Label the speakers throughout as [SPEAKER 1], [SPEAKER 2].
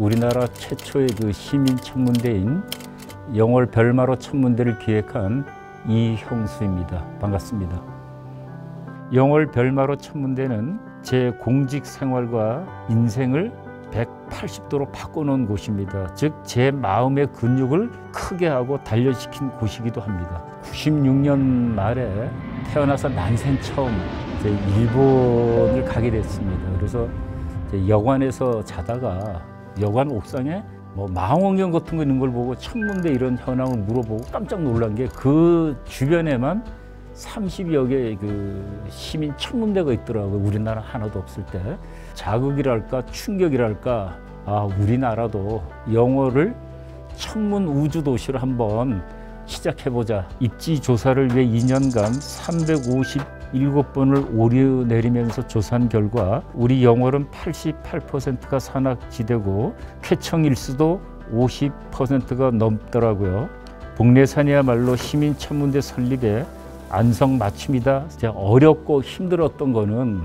[SPEAKER 1] 우리나라 최초의 그 시민 천문대인 영월 별마로 천문대를 기획한 이형수입니다. 반갑습니다. 영월 별마로 천문대는 제 공직 생활과 인생을 180도로 바꿔놓은 곳입니다. 즉, 제 마음의 근육을 크게 하고 단련시킨 곳이기도 합니다. 96년 말에 태어나서 난생 처음 일본을 가게 됐습니다. 그래서 여관에서 자다가 여관 옥상에 망원경 같은 거 있는 걸 보고 천문대 이런 현황을 물어보고 깜짝 놀란 게 그 주변에만 30여 개의 그 시민 천문대가 있더라고요. 우리나라 하나도 없을 때. 자극이랄까 충격이랄까, 우리나라도 영어를 천문 우주 도시로 한번 시작해보자. 입지 조사를 위해 2년간 357번을 오르내리면서 조사한 결과 우리 영월은 88%가 산악지대고 쾌청 일수도 50%가 넘더라고요. 복례산이야말로 시민 천문대 설립에 안성맞춤이다. 어렵고 힘들었던 거는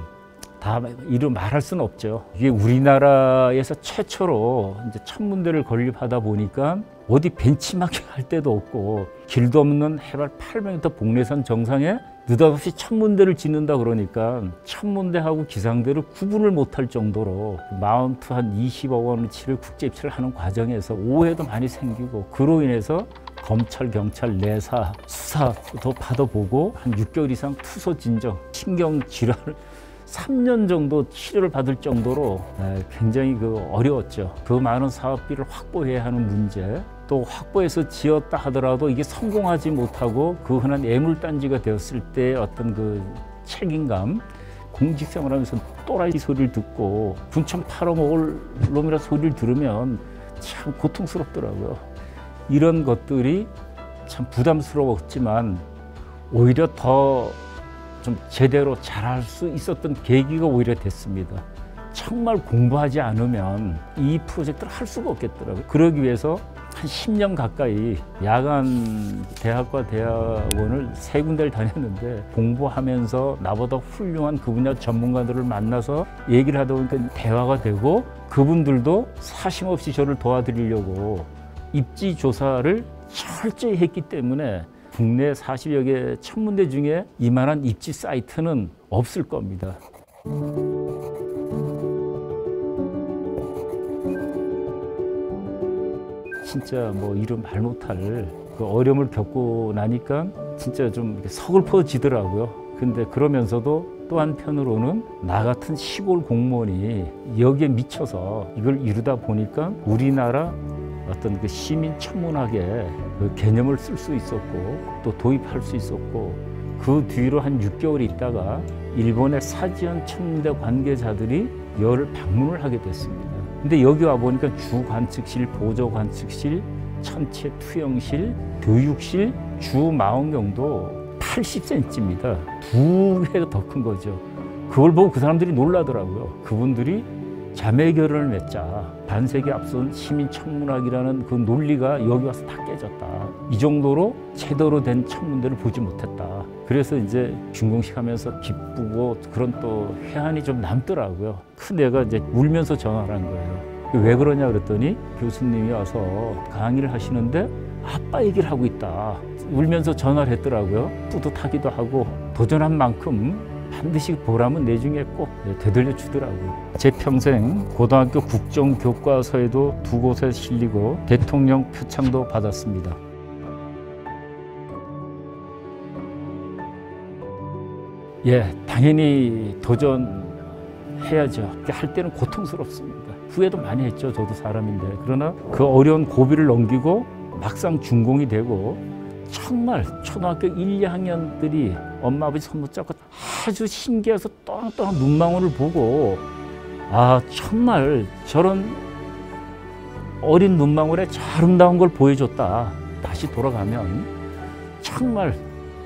[SPEAKER 1] 다 이루 말할 수는 없죠. 이게 우리나라에서 최초로 이제 천문대를 건립하다 보니까 어디 벤치마킹 할 데도 없고 길도 없는 해발 800m 복례산 정상에 느닷없이 천문대를 짓는다 그러니까 천문대하고 기상대를 구분을 못할 정도로 마운트 한 20억 원어치를 국제 입찰을 하는 과정에서 오해도 많이 생기고, 그로 인해서 검찰, 경찰, 내사, 수사도 받아보고 한 6개월 이상 투소 진정, 신경질환을 3년 정도 치료를 받을 정도로 굉장히 어려웠죠. 그 많은 사업비를 확보해야 하는 문제, 또 확보해서 지었다 하더라도 이게 성공하지 못하고 그 흔한 애물단지가 되었을 때 어떤 그 책임감, 공직생활하면서 또라이 소리를 듣고 군청 팔아먹을 놈이라 소리를 들으면 참 고통스럽더라고요. 이런 것들이 참 부담스러웠지만 오히려 더 좀 제대로 잘할 수 있었던 계기가 오히려 됐습니다. 정말 공부하지 않으면 이 프로젝트를 할 수가 없겠더라고요. 그러기 위해서 한 10년 가까이 야간 대학과 대학원을 3군데를 다녔는데, 공부하면서 나보다 훌륭한 그 분야 전문가들을 만나서 얘기를 하다 보니까 대화가 되고, 그분들도 사심없이 저를 도와드리려고 입지 조사를 철저히 했기 때문에 국내 40여 개 천문대 중에 이만한 입지 사이트는 없을 겁니다. 진짜 이루 말 못할 그 어려움을 겪고 나니까 진짜 좀 서글퍼지더라고요. 근데 그러면서도 또 한편으로는 나 같은 시골 공무원이 여기에 미쳐서 이걸 이루다 보니까 우리나라 어떤 그 시민 천문학의 그 개념을 쓸 수 있었고 또 도입할 수 있었고, 그 뒤로 한 6개월 있다가 일본의 사지연 천문대 관계자들이 여를 방문을 하게 됐습니다. 근데 여기 와 보니까 주 관측실, 보조 관측실, 천체 투영실, 교육실, 주 망원경도 80cm입니다. 2배가 더 큰 거죠. 그걸 보고 그 사람들이 놀라더라고요. 그분들이 자매 결혼을 맺자, 반세기 앞선 시민 천문학이라는 그 논리가 여기 와서 다 깨졌다. 이 정도로 제대로 된 천문대를 보지 못했다. 그래서 이제 준공식 하면서 기쁘고 그런 또 회한이 좀 남더라고요. 큰 애가 이제 울면서 전화를 한 거예요. 왜 그러냐 그랬더니 교수님이 와서 강의를 하시는데 아빠 얘기를 하고 있다. 울면서 전화를 했더라고요. 뿌듯하기도 하고 도전한 만큼 반드시 보람은 내중에 꼭 되돌려 주더라고요. 제 평생 고등학교 국정교과서에도 2곳에 실리고 대통령 표창도 받았습니다. 당연히 도전해야죠. 할 때는 고통스럽습니다. 후회도 많이 했죠. 저도 사람인데. 그러나 그 어려운 고비를 넘기고 막상 준공이 되고 정말 초등학교 1, 2학년들이 엄마 아버지 손 붙잡고 아주 신기해서 또랑또랑 눈망울을 보고, 정말 저런 어린 눈망울에 저 아름다운 걸 보여줬다. 다시 돌아가면 정말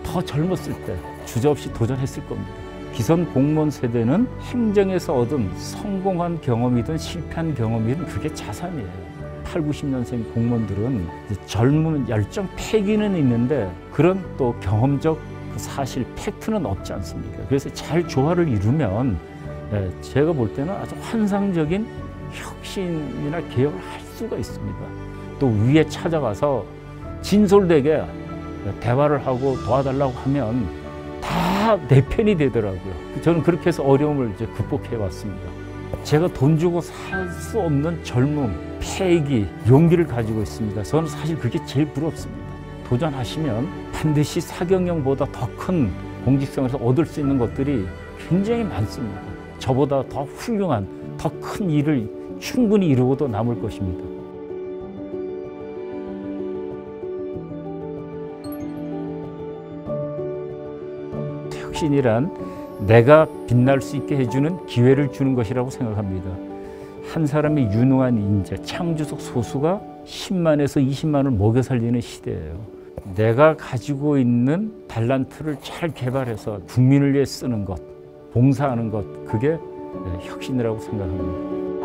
[SPEAKER 1] 더 젊었을 때 주저없이 도전했을 겁니다. 기성 공무원 세대는 행정에서 얻은 성공한 경험이든 실패한 경험이든 그게 자산이에요. 8, 90년생 공무원들은 젊은 열정, 패기는 있는데 그런 또 경험적 사실, 팩트는 없지 않습니까? 그래서 잘 조화를 이루면 제가 볼 때는 아주 환상적인 혁신이나 개혁을 할 수가 있습니다. 또 위에 찾아가서 진솔되게 대화를 하고 도와달라고 하면 다 내 편이 되더라고요. 저는 그렇게 해서 어려움을 이제 극복해 왔습니다. 제가 돈 주고 살 수 없는 젊음, 패기, 용기를 가지고 있습니다. 저는 사실 그게 제일 부럽습니다. 도전하시면 반드시 사경영보다 더 큰 공직생활에서 얻을 수 있는 것들이 굉장히 많습니다. 저보다 더 훌륭한, 더 큰 일을 충분히 이루고도 남을 것입니다. 혁신이란 내가 빛날 수 있게 해주는 기회를 주는 것이라고 생각합니다. 한 사람의 유능한 인재, 창조적 소수가 10만에서 20만을 먹여 살리는 시대예요. 내가 가지고 있는 달란트를 잘 개발해서 국민을 위해 쓰는 것, 봉사하는 것, 그게 혁신이라고 생각합니다.